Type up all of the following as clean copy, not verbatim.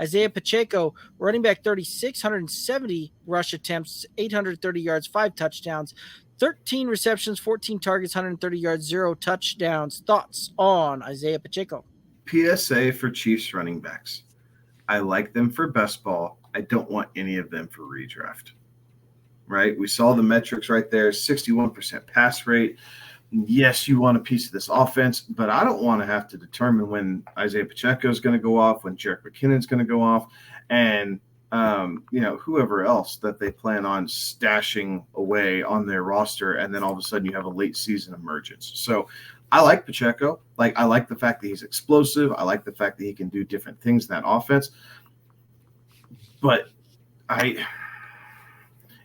Isiah Pacheco, running back 36, 170 rush attempts, 830 yards, 5 touchdowns, 13 receptions, 14 targets, 130 yards, 0 touchdowns. Thoughts on Isiah Pacheco? PSA for Chiefs running backs. I like them for best ball. I don't want any of them for redraft. Right? We saw the metrics right there, 61% pass rate. Yes, you want a piece of this offense, but I don't want to have to determine when Isiah Pacheco is going to go off, when Jerick McKinnon's going to go off, and whoever else that they plan on stashing away on their roster, and then all of a sudden you have a late season emergence. So I like Pacheco. I like the fact that he's explosive. I like the fact that he can do different things in that offense. But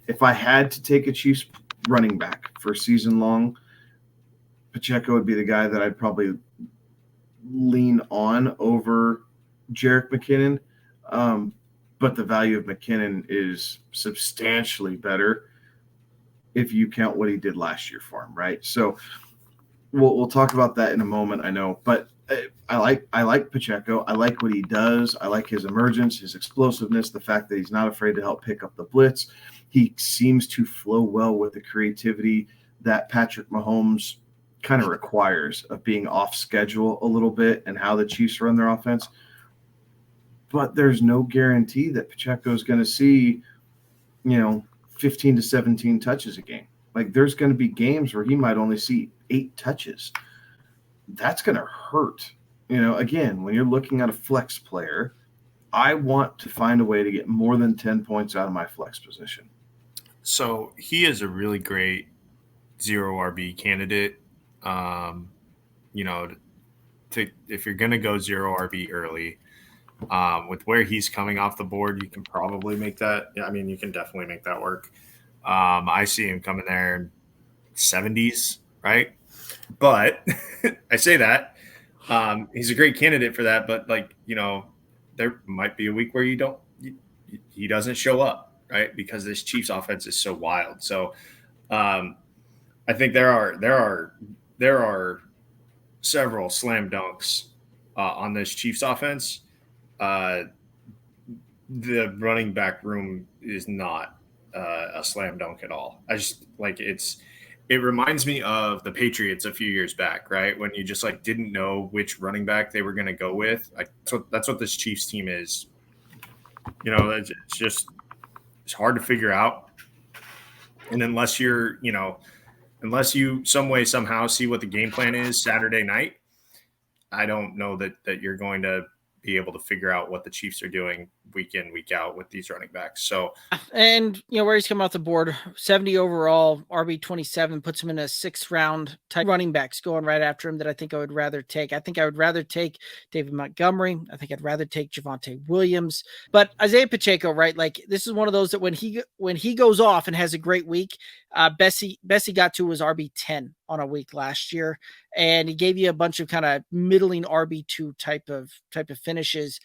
if I had to take a Chiefs running back for season long, Pacheco would be the guy that I'd probably lean on over Jerick McKinnon. But the value of McKinnon is substantially better if you count what he did last year for him, right? So we'll talk about that in a moment, I know. But I like Pacheco. I like what he does. I like his emergence, his explosiveness, the fact that he's not afraid to help pick up the blitz. He seems to flow well with the creativity that Patrick Mahomes kind of requires of being off schedule a little bit and how the Chiefs run their offense. But there's no guarantee that Pacheco is going to see, 15 to 17 touches a game. There's going to be games where he might only see 8 touches. That's going to hurt. Again, when you're looking at a flex player, I want to find a way to get more than 10 points out of my flex position. So he is a really great 0 RB candidate. If you're going to go 0 RB early, with where he's coming off the board, you can probably make that. I mean, you can definitely make that work. I see him coming there in 70s, right? But I say that he's a great candidate for that. But there might be a week where he doesn't show up, right? Because this Chiefs offense is so wild. So I think there are several slam dunks on this Chiefs offense. The running back room is not a slam dunk at all. It reminds me of the Patriots a few years back, right? When you just didn't know which running back they were going to go with. That's what this Chiefs team is. It's hard to figure out. And unless you some way, somehow see what the game plan is Saturday night, I don't know that you're going to be able to figure out what the Chiefs are doing week in, week out with these running backs. So, and where he's come off the board, 70 overall, RB 27 puts him in a 6th round type running backs going right after him that I think I would rather take. I think I would rather take David Montgomery. I think I'd rather take Javonte Williams, but Isiah Pacheco, right? This is one of those that when he goes off and has a great week, Bessie got to his RB 10 on a week last year, and he gave you a bunch of kind of middling RB2 type of finishes.